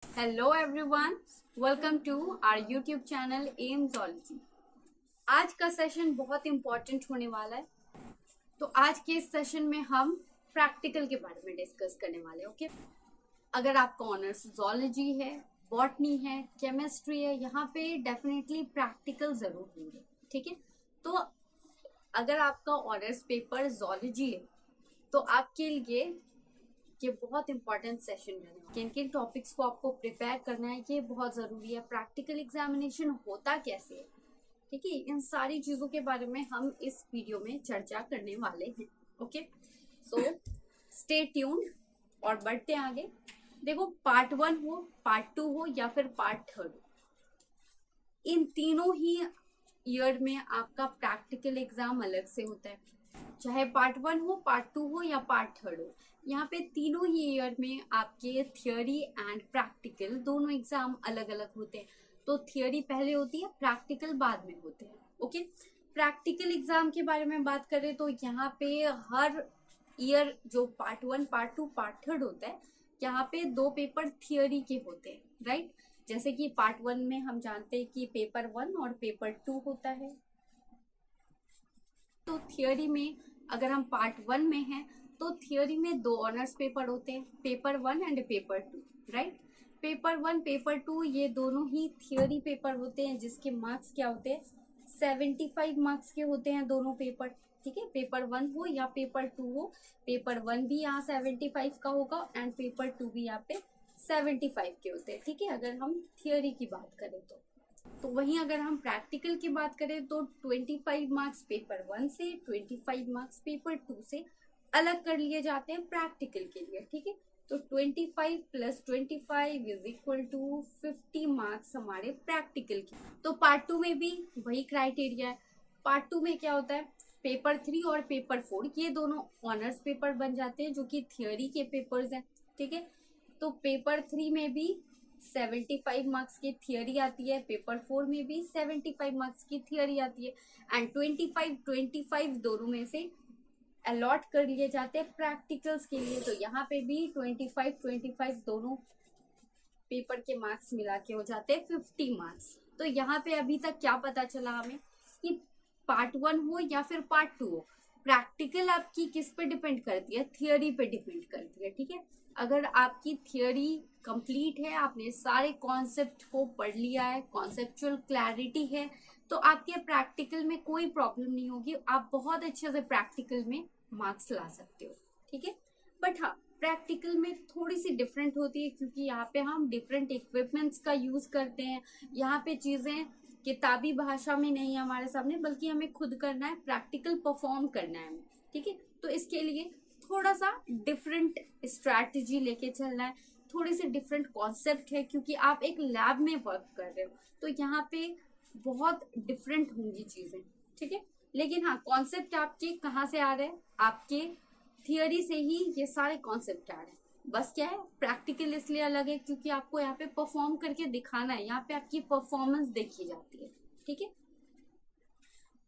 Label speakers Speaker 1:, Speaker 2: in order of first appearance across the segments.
Speaker 1: Hello everyone, welcome to our YouTube channel M zoology. आज का session बहुत important होने वाला है। तो आज के इस सेशन में हम प्रैक्टिकल के बारे में डिस्कस करने वाले हैं। ओके, अगर आपका ऑनर्स ज़ोलॉजी है, बॉटनी है, केमिस्ट्री है, यहाँ पे डेफिनेटली प्रैक्टिकल जरूर होंगे। ठीक है, तो अगर आपका ऑनर्स पेपर ज़ोलॉजी है तो आपके लिए ये बहुत इंपॉर्टेंट सेशन रहने वाला है। किन किन टॉपिक्स को आपको प्रिपेयर करना है ये बहुत जरूरी है। प्रैक्टिकल एग्जामिनेशन होता कैसे है, ठीक है, इन सारी चीजों के बारे में हम इस वीडियो में चर्चा करने वाले हैं। ओके, सो स्टे ट्यून्ड और बढ़ते हैं आगे। देखो, पार्ट 1 हो, पार्ट 2 हो या फिर पार्ट 3, इन तीनों ही ईयर में आपका प्रैक्टिकल एग्जाम अलग से होता है। चाहे पार्ट 1 हो, पार्ट 2 हो या पार्ट 3 हो, यहाँ पे तीनों ही ईयर में आपके थियोरी एंड प्रैक्टिकल दोनों एग्जाम अलग अलग होते हैं। तो थियोरी पहले होती है, प्रैक्टिकल बाद में होते हैं। ओके, प्रैक्टिकल एग्जाम के बारे में बात करें तो यहाँ पे हर ईयर जो पार्ट 1, पार्ट 2, पार्ट 3 होता है, यहाँ पे 2 पेपर थियोरी के होते हैं, राइट। जैसे कि पार्ट 1 में हम जानते हैं कि पेपर 1 और पेपर 2 होता है। तो थियोरी में अगर हम पार्ट 1 में हैं तो थियोरी में 2 ऑनर्स पेपर होते हैं, paper 1 and paper 2, right. Paper 1, paper 2 ये दोनों ही थियोरी पेपर होते हैं, जिसके मार्क्स क्या होते हैं, 75 मार्क्स के होते हैं दोनों पेपर। ठीक है, पेपर 1 हो या पेपर 2 हो, पेपर 1 भी यहाँ 75 का होगा एंड पेपर 2 भी यहाँ पे 75 के होते हैं। ठीक है, अगर हम थियोरी की बात करें तो वहीं अगर हम प्रैक्टिकल की बात करें तो 25 मार्क्स पेपर 1 से, 25 मार्क्स पेपर 2 से अलग कर लिए जाते हैं प्रैक्टिकल के लिए। ठीक है, तो 25 plus 25 is equal to 50 marks हमारे प्रैक्टिकल के। तो पार्ट 2 में भी वही क्राइटेरिया है। पार्ट 2 में क्या होता है, पेपर 3 और पेपर 4 ये दोनों ऑनर्स पेपर बन जाते हैं, जो कि थियोरी के पेपर्स हैं। ठीक है, तो पेपर 3 में भी 75 मार्क्स की थियोरी आती है, पेपर 4 में भी 75 मार्क्स की थियोरी आती है एंड 25 दोनों में से अलॉट कर लिए जाते हैं प्रैक्टिकल्स के लिए। तो यहाँ पे भी 25 दोनों पेपर के मार्क्स मिला के हो जाते हैं 50 मार्क्स। तो यहाँ पे अभी तक क्या पता चला हमें कि पार्ट 1 हो या फिर पार्ट 2 हो, प्रैक्टिकल आपकी किस पे डिपेंड करती है, थियोरी पे डिपेंड करती है। ठीक है, अगर आपकी थियोरी कंप्लीट है, आपने सारे कॉन्सेप्ट को पढ़ लिया है, कॉन्सेप्चुअल क्लैरिटी है, तो आपके प्रैक्टिकल में कोई प्रॉब्लम नहीं होगी, आप बहुत अच्छे से प्रैक्टिकल में मार्क्स ला सकते हो। ठीक है, बट हाँ, प्रैक्टिकल में थोड़ी सी डिफरेंट होती है, क्योंकि यहाँ पे हम डिफरेंट इक्विपमेंट्स का यूज करते हैं। यहाँ पे चीजें किताबी भाषा में नहीं है हमारे सामने, बल्कि हमें खुद करना है, प्रैक्टिकल परफॉर्म करना है हमें। ठीक है, तो इसके लिए थोड़ा सा डिफरेंट स्ट्रैटेजी लेके चलना है, थोड़ी सी डिफरेंट कॉन्सेप्ट है, क्योंकि आप एक लैब में वर्क कर रहे हो, तो यहाँ पे बहुत डिफरेंट होंगी चीजें। ठीक है, लेकिन हाँ, कॉन्सेप्ट आपके कहाँ से आ रहे हैं, आपके थियोरी से ही ये सारे कॉन्सेप्ट आ रहे हैं। बस क्या है, प्रैक्टिकल इसलिए अलग है क्योंकि आपको यहाँ पे परफॉर्म करके दिखाना है, यहाँ पे आपकी परफॉर्मेंस देखी जाती है। ठीक है,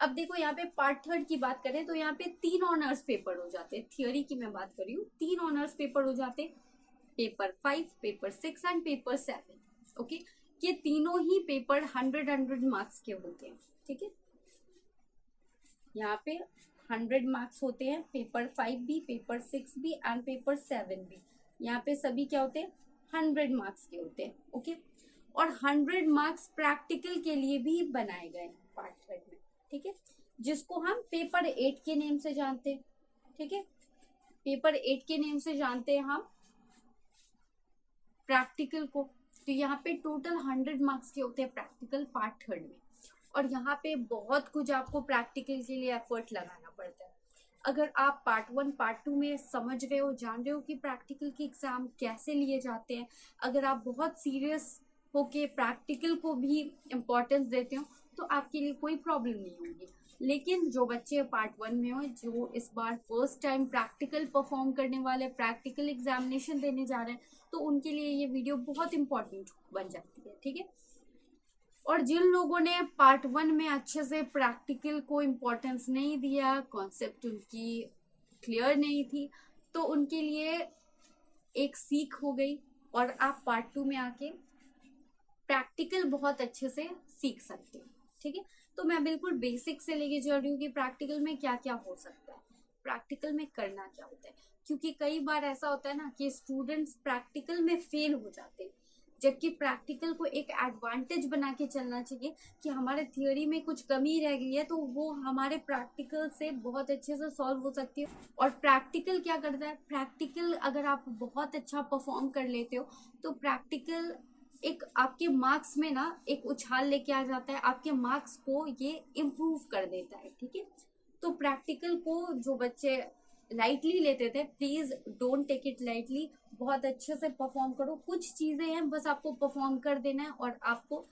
Speaker 1: अब देखो यहाँ पे पार्ट 3 की बात करें तो यहाँ पे 3 ऑनर्स पेपर हो जाते हैं। थियोरी की मैं बात कर रही हूँ, 3 ऑनर्स पेपर हो जाते हैं, paper 5, paper 6 and paper 7। Okay, ये तीनों ही पेपर 100 मार्क्स के होते हैं। ठीक है, यहाँ पे 100 मार्क्स होते हैं, पेपर 5 भी, पेपर 6 भी एंड पेपर 7 भी। यहाँ पे सभी क्या होते हैं, 100 मार्क्स के होते हैं। ओके, और 100 मार्क्स प्रैक्टिकल के लिए भी बनाए गए हैं पार्ट 3 में। ठीक है, जिसको हम पेपर 8 के नेम से जानते हैं। ठीक है, पेपर 8 के नेम से जानते हैं हम प्रैक्टिकल को। तो यहाँ पे टोटल 100 मार्क्स के होते हैं प्रैक्टिकल पार्ट 3 में, और यहाँ पे बहुत कुछ आपको प्रैक्टिकल के लिए एफर्ट लगाना पड़ता है। अगर आप पार्ट 1, पार्ट 2 में समझ रहे हो, जान रहे हो कि प्रैक्टिकल के एग्जाम कैसे लिए जाते हैं, अगर आप बहुत सीरियस होके प्रैक्टिकल को भी इम्पोर्टेंस देते हो, तो आपके लिए कोई प्रॉब्लम नहीं होगी। लेकिन जो बच्चे पार्ट 1 में हो, जो इस बार फर्स्ट टाइम प्रैक्टिकल परफॉर्म करने वाले, प्रैक्टिकल एग्जामिनेशन देने जा रहे हैं, तो उनके लिए ये वीडियो बहुत इंपॉर्टेंट बन जाती है। ठीक है, और जिन लोगों ने पार्ट 1 में अच्छे से प्रैक्टिकल को इम्पोर्टेंस नहीं दिया, कॉन्सेप्ट उनकी क्लियर नहीं थी, तो उनके लिए एक सीख हो गई और आप पार्ट 2 में आके प्रैक्टिकल बहुत अच्छे से सीख सकते हो। ठीक है, तो मैं बिल्कुल बेसिक से लेके चल रही हूँ कि प्रैक्टिकल में क्या क्या हो सकता है, प्रैक्टिकल में करना क्या होता है, क्योंकि कई बार ऐसा होता है ना कि स्टूडेंट्स प्रैक्टिकल में फेल हो जाते हैं, जबकि प्रैक्टिकल को एक एडवांटेज बना के चलना चाहिए कि हमारे थियोरी में कुछ कमी रह गई है तो वो हमारे प्रैक्टिकल से बहुत अच्छे से सॉल्व हो सकती है। और प्रैक्टिकल क्या करता है, प्रैक्टिकल अगर आप बहुत अच्छा परफॉर्म कर लेते हो तो प्रैक्टिकल एक आपके मार्क्स में ना एक उछाल लेके आ जाता है, आपके मार्क्स को ये इम्प्रूव कर देता है। ठीक है, तो प्रैक्टिकल को जो बच्चे लाइटली लेते थे, please don't take it lightly, बहुत अच्छे से परफॉर्म करो। कुछ चीजें हैं बस आपको परफॉर्म कर देना है और आपको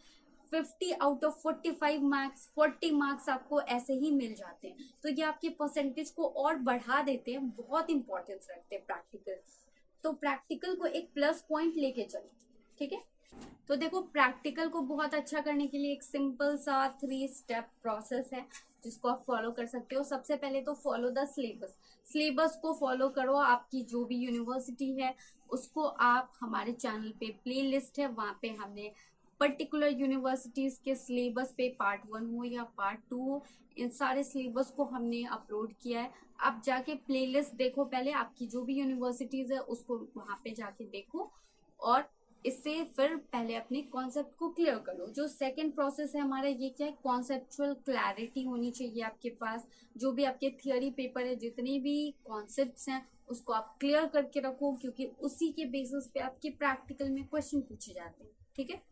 Speaker 1: 50 आउट ऑफ 45 मार्क्स, 40 मार्क्स आपको ऐसे ही मिल जाते हैं, तो ये आपके परसेंटेज को और बढ़ा देते हैं, बहुत इंपॉर्टेंस रखते हैं प्रैक्टिकल। तो प्रैक्टिकल को एक प्लस पॉइंट लेके चलो। ठीक है, तो देखो प्रैक्टिकल को बहुत अच्छा करने के लिए एक सिंपल सा 3 स्टेप प्रोसेस है जिसको आप फॉलो कर सकते हो। सबसे पहले तो फॉलो द सिलेबस, सिलेबस को फॉलो करो। आपकी जो भी यूनिवर्सिटी है उसको आप, हमारे चैनल पे प्ले लिस्ट है, वहां पे हमने पर्टिकुलर यूनिवर्सिटीज के सिलेबस पे पार्ट 1 हो या पार्ट 2 हो, इन सारे सिलेबस को हमने अपलोड किया है। आप जाके प्ले लिस्ट देखो, पहले आपकी जो भी यूनिवर्सिटीज है उसको वहां पे जाके देखो और इससे फिर पहले अपने कॉन्सेप्ट को क्लियर करो। जो सेकंड प्रोसेस है हमारा, ये क्या है, कॉन्सेप्चुअल क्लैरिटी होनी चाहिए आपके पास। जो भी आपके थियोरी पेपर है, जितने भी कॉन्सेप्ट्स हैं उसको आप क्लियर करके रखो, क्योंकि उसी के बेसिस पे आपके प्रैक्टिकल में क्वेश्चन पूछे जाते हैं। ठीक है,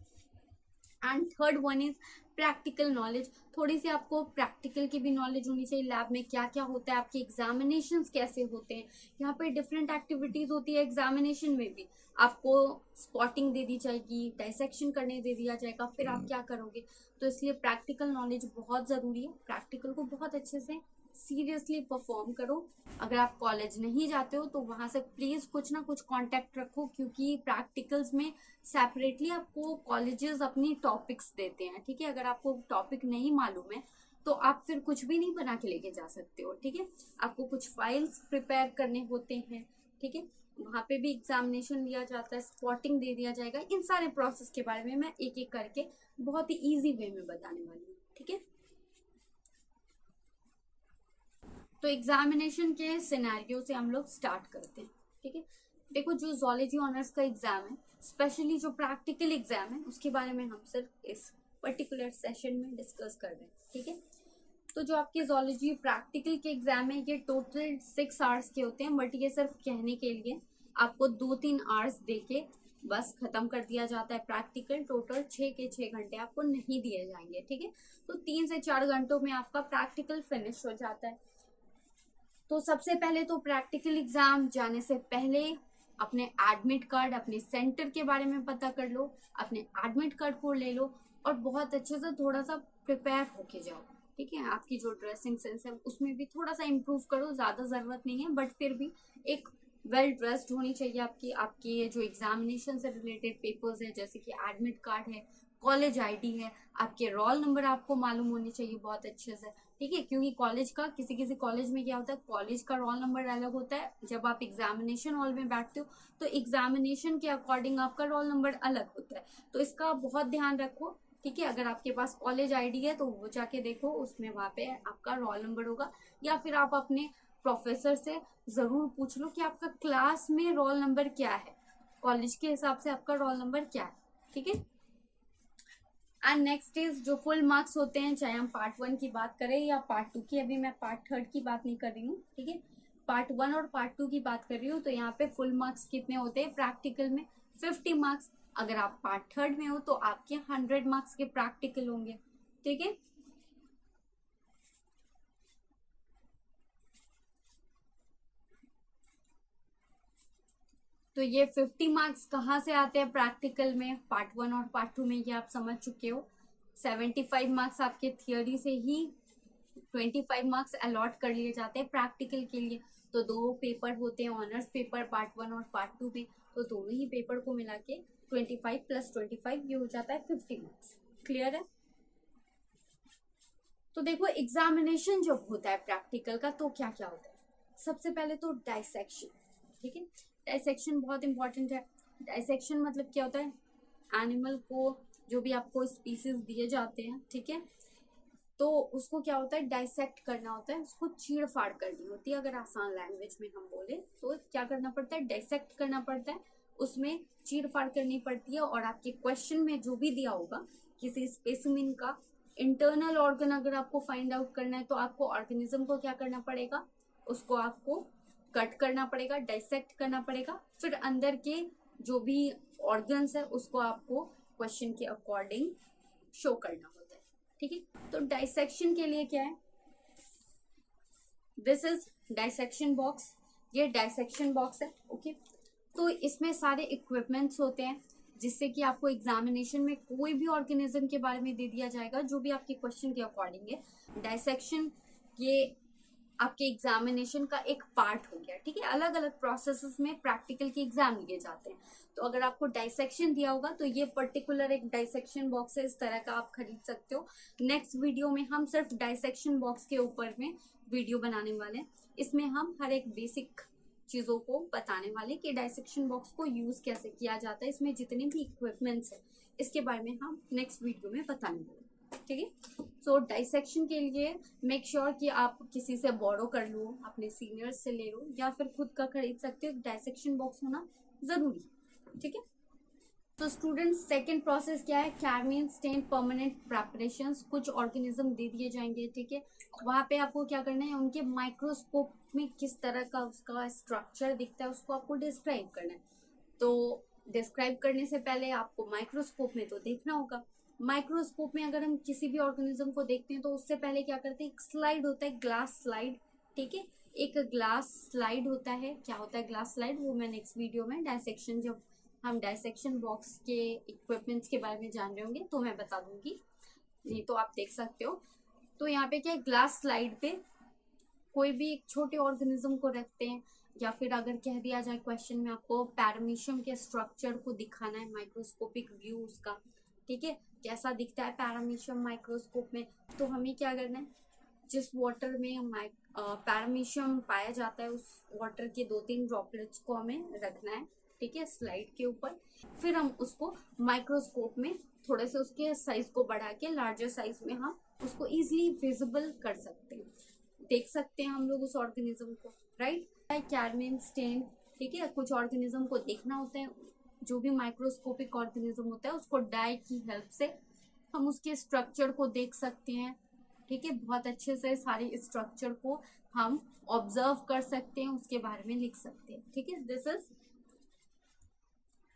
Speaker 1: and third one is practical knowledge. थोड़ी सी आपको प्रैक्टिकल की भी नॉलेज होनी चाहिए, लैब में क्या क्या होता है, आपके एग्जामिनेशन कैसे होते हैं, यहाँ पे डिफरेंट एक्टिविटीज होती है एग्जामिनेशन में भी। आपको स्पॉटिंग दे दी जाएगी, डाइसेक्शन करने दे दिया जाएगा, फिर आप क्या करोगे। तो इसलिए प्रैक्टिकल नॉलेज बहुत जरूरी है, प्रैक्टिकल को बहुत अच्छे से सीरियसली परफॉर्म करो। अगर आप कॉलेज नहीं जाते हो तो वहां से प्लीज कुछ ना कुछ कांटेक्ट रखो, क्योंकि प्रैक्टिकल्स में सेपरेटली आपको कॉलेजेस अपनी टॉपिक्स देते हैं। ठीक है, अगर आपको टॉपिक नहीं मालूम है तो आप फिर कुछ भी नहीं बना के लेके जा सकते हो। ठीक है, आपको कुछ फाइल्स प्रिपेयर करने होते हैं। ठीक है, वहां पे भी एग्जामिनेशन लिया जाता है, स्पॉटिंग दे दिया जाएगा। इन सारे प्रोसेस के बारे में मैं एक एक करके बहुत ही इजी वे में बताने वाली हूँ। ठीक है, तो एग्जामिनेशन के सिनेरियो से हम लोग स्टार्ट करते हैं। ठीक है, देखो जो जोलॉजी ऑनर्स का एग्जाम है, स्पेशली जो प्रैक्टिकल एग्जाम है, उसके बारे में हम सिर्फ इस पर्टिकुलर सेशन में डिस्कस कर रहे हैं। ठीक है, तो जो आपके जोलॉजी प्रैक्टिकल के एग्जाम है, ये टोटल 6 आवर्स के होते हैं, बट ये सिर्फ कहने के लिए आपको 2-3 आवर्स देके बस खत्म कर दिया जाता है। प्रैक्टिकल टोटल 6 के 6 घंटे आपको नहीं दिए जाएंगे। ठीक है, तो 3 से 4 घंटों में आपका प्रैक्टिकल फिनिश हो जाता है। तो सबसे पहले तो प्रैक्टिकल एग्जाम जाने से पहले अपने एडमिट कार्ड, अपने सेंटर के बारे में पता कर लो, अपने एडमिट कार्ड को ले लो और बहुत अच्छे से थोड़ा सा प्रिपेयर होके जाओ। ठीक है, आपकी जो ड्रेसिंग सेंस है उसमें भी थोड़ा सा इम्प्रूव करो, ज्यादा जरूरत नहीं है बट फिर भी एक वेल ड्रेस्ड होनी चाहिए आपकी। आपके जो एग्जामिनेशन से रिलेटेड पेपर्स है, जैसे कि एडमिट कार्ड है, कॉलेज आईडी है, आपके रोल नंबर आपको मालूम होने चाहिए बहुत अच्छे से। ठीक है, क्योंकि कॉलेज का, किसी किसी कॉलेज में क्या होता है, कॉलेज का रोल नंबर अलग होता है, जब आप एग्जामिनेशन हॉल में बैठते हो तो एग्जामिनेशन के अकॉर्डिंग आपका रोल नंबर अलग होता है, तो इसका बहुत ध्यान रखो। ठीक है, अगर आपके पास कॉलेज आईडी है तो वो जाके देखो, उसमें वहां पे आपका रोल नंबर होगा, या फिर आप अपने प्रोफेसर से जरूर पूछ लो कि आपका क्लास में रोल नंबर क्या है, कॉलेज के हिसाब से आपका रोल नंबर क्या है। ठीक है, एंड नेक्स्ट इज जो फुल मार्क्स होते हैं, चाहे हम पार्ट 1 की बात करें या पार्ट 2 की, अभी मैं पार्ट 3 की बात नहीं कर रही हूँ। ठीक है, पार्ट 1 और पार्ट 2 की बात कर रही हूँ। तो यहाँ पे फुल मार्क्स कितने होते हैं प्रैक्टिकल में, 50 मार्क्स। अगर आप पार्ट 3 में हो तो आपके 100 मार्क्स के प्रैक्टिकल होंगे। ठीक है, तो ये 50 मार्क्स कहाँ से आते हैं प्रैक्टिकल में, पार्ट 1 और पार्ट 2 में, ये आप समझ चुके हो। 75 मार्क्स आपके थियोरी से ही 25 मार्क्स अलॉट कर लिए जाते हैं प्रैक्टिकल के लिए। तो 2 पेपर होते हैं ऑनर्स पेपर, पार्ट 1 और पार्ट 2 में, तो दोनों ही पेपर को मिला के 25 + 25 ये हो जाता है 50 मार्क्स। क्लियर है, तो देखो एग्जामिनेशन जब होता है प्रैक्टिकल का तो क्या क्या होता है। सबसे पहले तो डाइसेक्शन। ठीक है, डाइसेक्शन बहुत इंपॉर्टेंट है। डाइसेक्शन मतलब क्या होता है, एनिमल को जो भी आपको स्पीसीज दिए जाते हैं, ठीक है, तो उसको क्या होता है, डाइसेक्ट करना होता है, उसको चीड़ फाड़ करनी होती है। अगर आसान लैंग्वेज में हम बोले तो क्या करना पड़ता है, डाइसेक्ट करना पड़ता है, उसमें चीड़ फाड़ करनी पड़ती है। और आपके क्वेश्चन में जो भी दिया होगा किसी स्पेसिमिन का इंटरनल ऑर्गन अगर आपको फाइंड आउट करना है तो आपको ऑर्गेनिज्म को क्या करना पड़ेगा, उसको आपको कट करना पड़ेगा, डाइसेक्ट करना पड़ेगा, फिर अंदर के जो भी ऑर्गन्स है उसको आपको क्वेश्चन के अकॉर्डिंग शो करना होता है, ठीक है। तो डाइसेक्शन के लिए क्या है, दिस इज डाइसेक्शन बॉक्स, ये डाइसेक्शन बॉक्स है, ओके। तो इसमें सारे इक्विपमेंट्स होते हैं जिससे कि आपको एग्जामिनेशन में कोई भी ऑर्गेनिज्म के बारे में दे दिया जाएगा जो भी आपके क्वेश्चन के अकॉर्डिंग है। डाइसेक्शन ये आपके एग्जामिनेशन का एक पार्ट हो गया, ठीक है। अलग अलग प्रोसेसेस में प्रैक्टिकल के एग्जाम लिए जाते हैं, तो अगर आपको डाइसेक्शन दिया होगा तो ये पर्टिकुलर एक डाइसेक्शन बॉक्स है, इस तरह का आप खरीद सकते हो। नेक्स्ट वीडियो में हम सिर्फ डाइसेक्शन बॉक्स के ऊपर में वीडियो बनाने वाले हैं, इसमें हम हर एक बेसिक चीजों को बताने वाले कि डाइसेक्शन बॉक्स को यूज कैसे किया जाता है, इसमें जितने भी इक्विपमेंट्स है इसके बारे में हम नेक्स्ट वीडियो में बताने वाले, ठीक है। सो डाइसेक्शन के लिए मेक श्योर कि आप किसी से बोरो कर लो, अपने सीनियर्स से ले लो या फिर खुद का खरीद सकते हो, डाइसेक्शन बॉक्स होना जरूरी है, ठीक है। तो स्टूडेंट्स सेकंड प्रोसेस क्या है, कार्बाइन स्टेन परमानेंट प्रेपरेशंस, कुछ ऑर्गेनिज्म दे दिए जाएंगे, ठीक है, वहां पे आपको क्या करना है, उनके माइक्रोस्कोप में किस तरह का उसका स्ट्रक्चर दिखता है उसको आपको डिस्क्राइब करना है। तो डिस्क्राइब करने से पहले आपको माइक्रोस्कोप में तो देखना होगा, माइक्रोस्कोप में अगर हम किसी भी ऑर्गेनिज्म को देखते हैं तो उससे पहले क्या करते हैं, एक स्लाइड होता है, ग्लास स्लाइड, ठीक है, एक ग्लास स्लाइड होता है। क्या होता है ग्लास स्लाइड, वो मैं नेक्स्ट वीडियो में डाइसेक्शन, जब हम डाइसेक्शन बॉक्स के इक्विपमेंट्स के बारे में जान रहे होंगे तो मैं बता दूंगी, नहीं तो आप देख सकते हो। तो यहाँ पे क्या है, ग्लास स्लाइड पे कोई भी एक छोटे ऑर्गेनिज्म को रखते हैं, या फिर अगर कह दिया जाए क्वेश्चन में आपको पैरामीशियम के स्ट्रक्चर को दिखाना है, माइक्रोस्कोपिक व्यू उसका, ठीक है, कैसा दिखता है पैरामीशियम माइक्रोस्कोप में, तो हमें क्या करना है, जिस वाटर में पैरामीशियम पाया जाता है उस वाटर के 2-3 ड्रॉपलेट्स को हमें रखना है, ठीक है, स्लाइड के ऊपर। फिर हम उसको माइक्रोस्कोप में थोड़े से उसके साइज को बढ़ा के लार्जर साइज में हम उसको इजिली विजिबल कर सकते हैं, देख सकते हैं हम लोग उस ऑर्गेनिज्म को, राइट। कार्बाइन स्टेन, ठीक है, कुछ ऑर्गेनिज्म को देखना होता है, जो भी माइक्रोस्कोपिक ऑर्गेनिज्म होता है उसको डाई की हेल्प से हम उसके स्ट्रक्चर को देख सकते हैं, ठीक है, बहुत अच्छे से सारे स्ट्रक्चर को हम ऑब्जर्व कर सकते हैं, उसके बारे में लिख सकते हैं, ठीक है। This is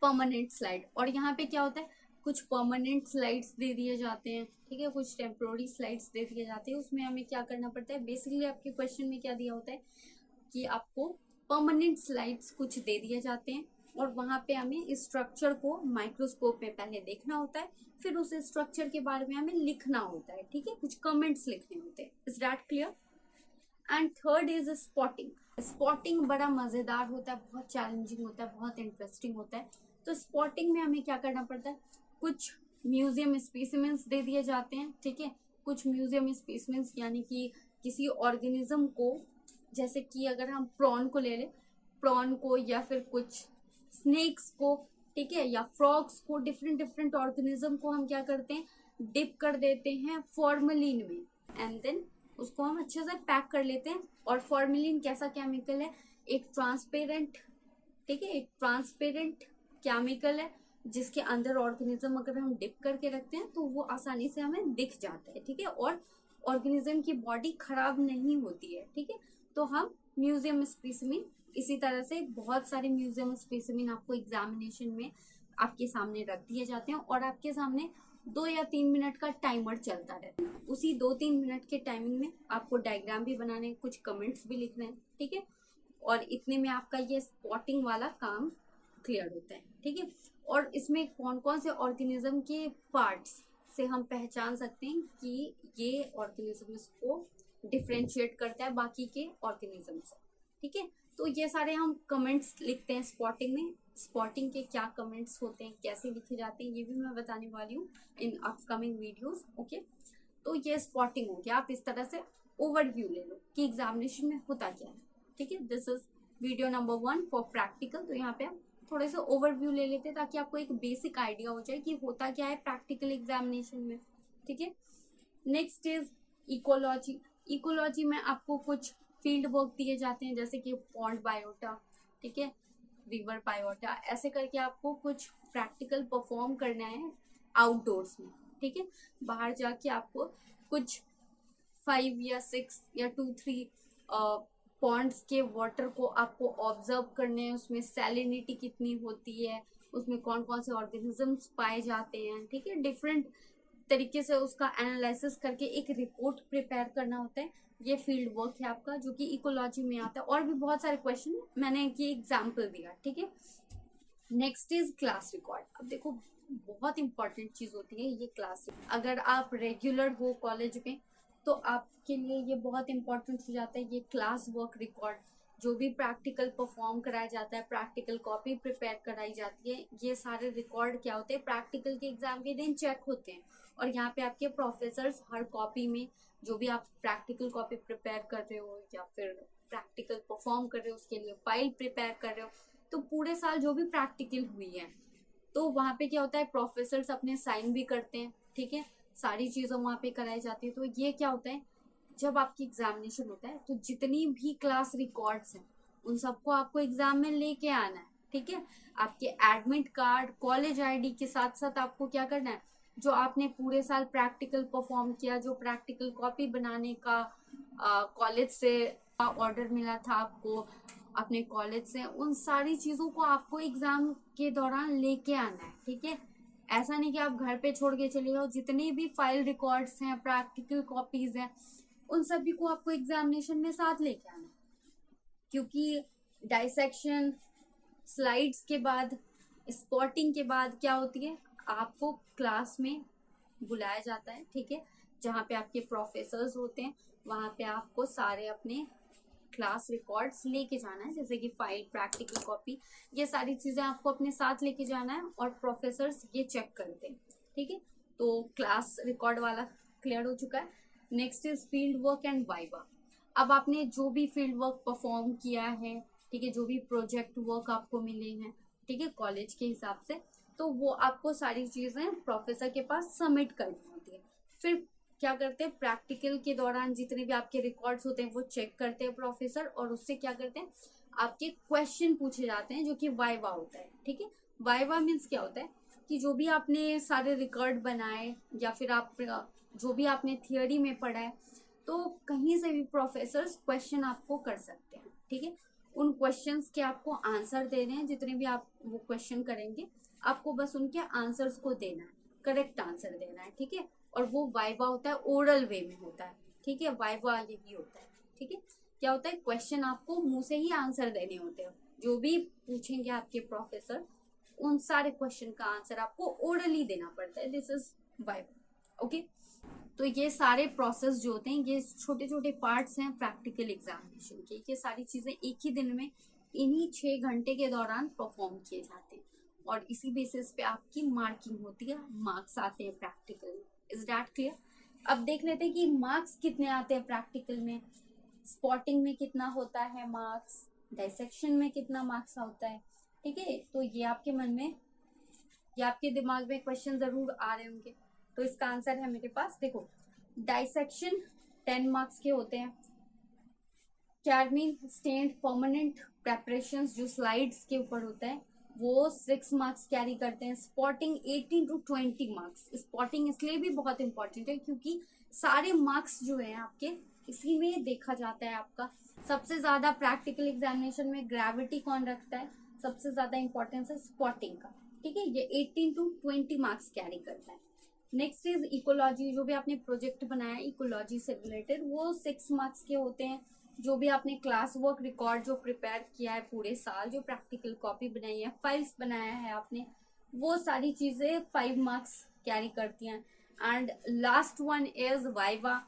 Speaker 1: permanent slide. और यहाँ पे क्या होता है, कुछ परमानेंट स्लाइड्स दे दिए जाते हैं, ठीक है, कुछ टेम्पोररी स्लाइड्स दे दिए जाते हैं, उसमें हमें क्या करना पड़ता है, बेसिकली आपके क्वेश्चन में क्या दिया होता है कि आपको परमानेंट स्लाइड्स कुछ दे दिए जाते हैं और वहां पे हमें इस स्ट्रक्चर को माइक्रोस्कोप में पहले देखना होता है, फिर उस स्ट्रक्चर के बारे में हमें लिखना होता है, ठीक है, कुछ कमेंट्स लिखने होते हैं। Is that clear? And third is spotting. Spotting बड़ा मजेदार होता है, बहुत चैलेंजिंग होता है, बहुत इंटरेस्टिंग होता है। तो स्पॉटिंग में हमें क्या करना पड़ता है, कुछ म्यूजियम स्पेसिमेंस दे दिए जाते हैं, ठीक है, कुछ म्यूजियम स्पेसिमेंस यानी कि किसी ऑर्गेनिज्म को, जैसे कि अगर हम प्रॉन को ले लें, प्रॉन को या फिर कुछ स्नेक्स को, ठीक है, या फ्रॉग्स को, डिफरेंट डिफरेंट ऑर्गेनिज्म को हम क्या करते हैं, डिप कर देते हैं फॉर्मलिन में, एंड देन उसको हम अच्छे से पैक कर लेते हैं। और फॉर्मेलिन कैसा केमिकल है, एक ट्रांसपेरेंट, ठीक है, एक ट्रांसपेरेंट केमिकल है जिसके अंदर ऑर्गेनिज्म अगर हम डिप करके रखते हैं तो वो आसानी से हमें दिख जाता है, ठीक है, और ऑर्गेनिज्म की बॉडी खराब नहीं होती है, ठीक है। तो हम म्यूजियम स्पेसिमेन, इसी तरह से बहुत सारे म्यूजियम स्पेसिमेन आपको एग्जामिनेशन में आपके सामने रख दिए जाते हैं और आपके सामने 2 या 3 मिनट का टाइमर चलता रहता है। उसी 2-3 मिनट के टाइमिंग में आपको डायग्राम भी बनाने हैं, कुछ कमेंट्स भी लिखने हैं, ठीक है, और इतने में आपका ये स्पॉटिंग वाला काम क्लियर होता है, ठीक है। और इसमें कौन कौन से ऑर्गेनिज्म के पार्ट्स से हम पहचान सकते हैं कि ये ऑर्गेनिज्म को डिफ्रेंशिएट करता है बाकी के ऑर्गेनिज्म से, ठीक है। तो ये सारे हम कमेंट्स लिखते हैं स्पॉटिंग में, स्पॉटिंग के क्या कमेंट्स होते हैं, कैसे लिखे जाते हैं, ये भी मैं बताने वाली हूँ इन अपकमिंग वीडियोस, ओके। तो ये स्पॉटिंग हो गया, आप इस तरह से ओवरव्यू ले लो कि एग्जामिनेशन में होता क्या है, ठीक है। This is video number 1 for practical. तो यहाँ पे आप थोड़े से ओवरव्यू ले लेते हैं ताकि आपको एक बेसिक आइडिया हो जाए कि होता क्या है प्रैक्टिकल एग्जामिनेशन में, ठीक है। Next is ecology. इकोलॉजी में आपको कुछ फील्ड वर्क दिए जाते हैं जैसे कि पॉन्ड बायोटा, ठीक है, रिवर बायोटा, ऐसे करके आपको कुछ प्रैक्टिकल परफॉर्म करना है आउटडोर्स में, ठीक है। बाहर जाके आपको कुछ 5 या 6 या 2-3 पॉन्ड्स के वाटर को आपको ऑब्जर्व करने हैं, उसमें सैलिनिटी कितनी होती है, उसमें कौन कौन से ऑर्गेनिजम्स पाए जाते हैं, ठीक है। डिफरेंट तरीके से उसका एनालिसिस करके एक रिपोर्ट प्रिपेयर करना होता है। ये फील्ड वर्क है आपका जो कि इकोलॉजी में आता है। और भी बहुत सारे क्वेश्चन मैंने ये एग्जाम्पल दिया, ठीक है। Next is class record. अब देखो बहुत इंपॉर्टेंट चीज होती है ये क्लास। अगर आप रेगुलर हो कॉलेज में तो आपके लिए ये बहुत इंपॉर्टेंट हो जाता है ये क्लास वर्क रिकॉर्ड। जो भी प्रैक्टिकल परफॉर्म कराया जाता है, प्रैक्टिकल कॉपी प्रिपेयर कराई जाती है, ये सारे रिकॉर्ड क्या होते हैं प्रैक्टिकल के एग्जाम के दिन चेक होते हैं। और यहाँ पे आपके प्रोफेसर्स हर कॉपी में जो भी आप प्रैक्टिकल कॉपी प्रिपेयर कर रहे हो या फिर प्रैक्टिकल परफॉर्म कर रहे हो उसके लिए फाइल प्रिपेयर कर रहे हो, तो पूरे साल जो भी प्रैक्टिकल हुई है तो वहाँ पे क्या होता है प्रोफेसर्स अपने साइन भी करते हैं, ठीक है। सारी चीजें वहाँ पे कराई जाती है। तो ये क्या होता है जब आपकी एग्जामिनेशन होता है तो जितनी भी क्लास रिकॉर्ड्स हैं उन सबको आपको एग्जाम में लेके आना है, ठीक है। आपके एडमिट कार्ड, कॉलेज आईडी के साथ साथ आपको क्या करना है जो आपने पूरे साल प्रैक्टिकल परफॉर्म किया, जो प्रैक्टिकल कॉपी बनाने का कॉलेज से ऑर्डर मिला था आपको अपने कॉलेज से, उन सारी चीजों को आपको एग्जाम के दौरान लेके आना है, ठीक है। ऐसा नहीं कि आप घर पे छोड़ के चले जाओ। जितनी भी फाइल रिकॉर्ड्स हैं, प्रैक्टिकल कॉपीज हैं, उन सभी को आपको एग्जामिनेशन में साथ लेके आना है। क्योंकि डाइसेक्शन, स्लाइड्स के बाद, स्पॉटिंग के बाद क्या होती है आपको क्लास में बुलाया जाता है, ठीक है, जहाँ पे आपके प्रोफेसर्स होते हैं। वहाँ पे आपको सारे अपने क्लास रिकॉर्ड्स लेके जाना है जैसे कि फाइल, प्रैक्टिकल कॉपी, ये सारी चीजें आपको अपने साथ लेके जाना है और प्रोफेसर्स ये चेक करते हैं, ठीक है। तो क्लास रिकॉर्ड वाला क्लियर हो चुका है। Next is field work and viva. अब आपने जो भी फील्ड वर्क परफॉर्म किया है, ठीक है, जो भी प्रोजेक्ट वर्क आपको मिले हैं, ठीक है, कॉलेज के हिसाब से, तो वो आपको सारी चीजें प्रोफेसर के पास सबमिट करनी होती है। फिर क्या करते हैं प्रैक्टिकल के दौरान जितने भी आपके रिकॉर्ड्स होते हैं वो चेक करते हैं प्रोफेसर, और उससे क्या करते हैं आपके क्वेश्चन पूछे जाते हैं जो कि वाइवा होता है, ठीक है। वाइवा मीन्स क्या होता है कि जो भी आपने सारे रिकॉर्ड बनाए या फिर आप जो भी आपने थियोरी में पढ़ा है, तो कहीं से भी प्रोफेसर्स क्वेश्चन आपको कर सकते हैं, ठीक है। उन क्वेश्चंस के आपको आंसर देने हैं, जितने भी आप वो क्वेश्चन करेंगे आपको बस उनके आंसर्स को देना है, करेक्ट आंसर देना है, ठीक है। और वो वाइवा होता है, ओरल वे में होता है, ठीक है। वाइवा यही होता है, ठीक है। क्या होता है क्वेश्चन आपको मुंह से ही आंसर देने होते हैं। जो भी पूछेंगे आपके प्रोफेसर उन सारे क्वेश्चन का आंसर आपको ओरली देना पड़ता है। This is viva, okay. तो ये सारे प्रोसेस जो होते हैं ये छोटे छोटे पार्ट्स हैं प्रैक्टिकल एग्जामिनेशन के। ये सारी चीजें एक ही दिन में इन्हीं 6 घंटे के दौरान परफॉर्म किए जाते हैं और इसी बेसिस पे आपकी मार्किंग होती है, मार्क्स आते हैं प्रैक्टिकल में। Is that clear? अब देख लेते हैं कि मार्क्स कितने आते हैं प्रैक्टिकल में। स्पॉटिंग में कितना होता है मार्क्स, डाइसेक्शन में कितना मार्क्स होता है, ठीक है। तो ये आपके मन में या आपके दिमाग में क्वेश्चन जरूर आ रहे होंगे। तो इसका आंसर है मेरे पास, देखो डाइसेक्शन 10 मार्क्स के होते हैं। कैडमिन स्टेंड परमानेंट प्रेपरेशन जो स्लाइड्स के ऊपर होता है वो 6 मार्क्स कैरी करते हैं। Spotting 18 to 20 marks. स्पॉटिंग इसलिए भी बहुत इंपॉर्टेंट है क्योंकि सारे मार्क्स जो है आपके इसी में देखा जाता है आपका। सबसे ज्यादा प्रैक्टिकल एग्जामिनेशन में ग्रेविटी कौन रखता है, सबसे ज्यादा इंपॉर्टेंस है स्पॉटिंग का, ठीक है। ये 18 to 20 मार्क्स कैरी करता है। Next is ecology. जो भी आपने प्रोजेक्ट बनाया इकोलॉजी से रिलेटेड वो 6 मार्क्स के होते हैं। जो भी आपने क्लास वर्क रिकॉर्ड जो प्रिपेयर किया है पूरे साल, जो प्रैक्टिकल कॉपी बनाई है, फाइल्स बनाया है आपने, वो सारी चीजें 5 मार्क्स कैरी करती हैं। And last one is viva.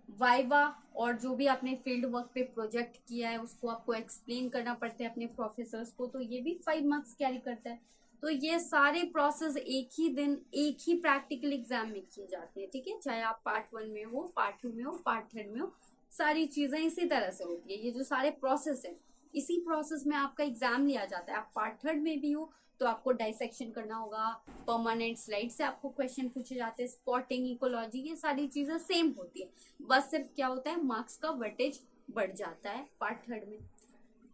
Speaker 1: Viva और जो भी आपने फील्ड वर्क पे प्रोजेक्ट किया है उसको आपको एक्सप्लेन करना पड़ता है अपने प्रोफेसर्स को, तो ये भी 5 मार्क्स कैरी करता है। तो ये सारे प्रोसेस एक ही दिन एक ही प्रैक्टिकल एग्जाम में किए जाते हैं, ठीक है। चाहे आप पार्ट 1 में हो, पार्ट 2 में हो, पार्ट 3 में हो, सारी चीजें इसी तरह से होती है। ये जो सारे प्रोसेस है इसी प्रोसेस में आपका एग्जाम लिया जाता है। आप पार्ट थर्ड में भी हो तो आपको डाइसेक्शन करना होगा, परमानेंट स्लाइड से आपको क्वेश्चन पूछे जाते हैं, स्पॉटिंग, इकोलॉजी, ये सारी चीजें सेम होती है, बस सिर्फ क्या होता है मार्क्स का वेटेज बढ़ जाता है पार्ट थर्ड में।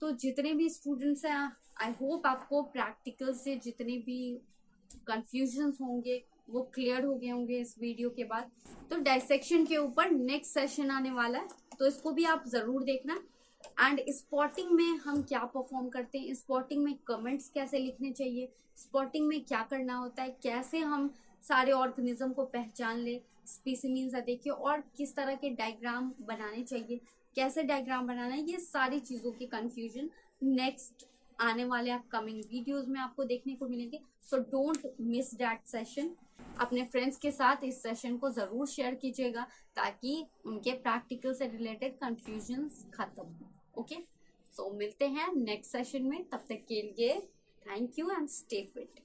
Speaker 1: तो जितने भी स्टूडेंट्स हैं, आई होप आपको प्रैक्टिकल से जितने भी कंफ्यूजन्स होंगे वो क्लियर हो गए होंगे इस वीडियो के बाद। तो डाइसेक्शन के ऊपर नेक्स्ट सेशन आने वाला है, तो इसको भी आप जरूर देखना। एंड स्पॉटिंग में हम क्या परफॉर्म करते हैं, स्पॉटिंग में कमेंट्स कैसे लिखने चाहिए, स्पॉटिंग में क्या करना होता है, कैसे हम सारे ऑर्गेनिज्म को पहचान ले, स्पीसीमीन्स देखिए, और किस तरह के डायग्राम बनाने चाहिए, कैसे डायग्राम बनाना है, ये सारी चीजों की कंफ्यूजन नेक्स्ट आने वाले अपकमिंग वीडियोस में आपको देखने को मिलेंगे। So don't miss that session. अपने फ्रेंड्स के साथ इस सेशन को जरूर शेयर कीजिएगा ताकि उनके प्रैक्टिकल से रिलेटेड कंफ्यूजन्स खत्म हो। ओके, सो मिलते हैं नेक्स्ट सेशन में, तब तक के लिए thank you and stay fit.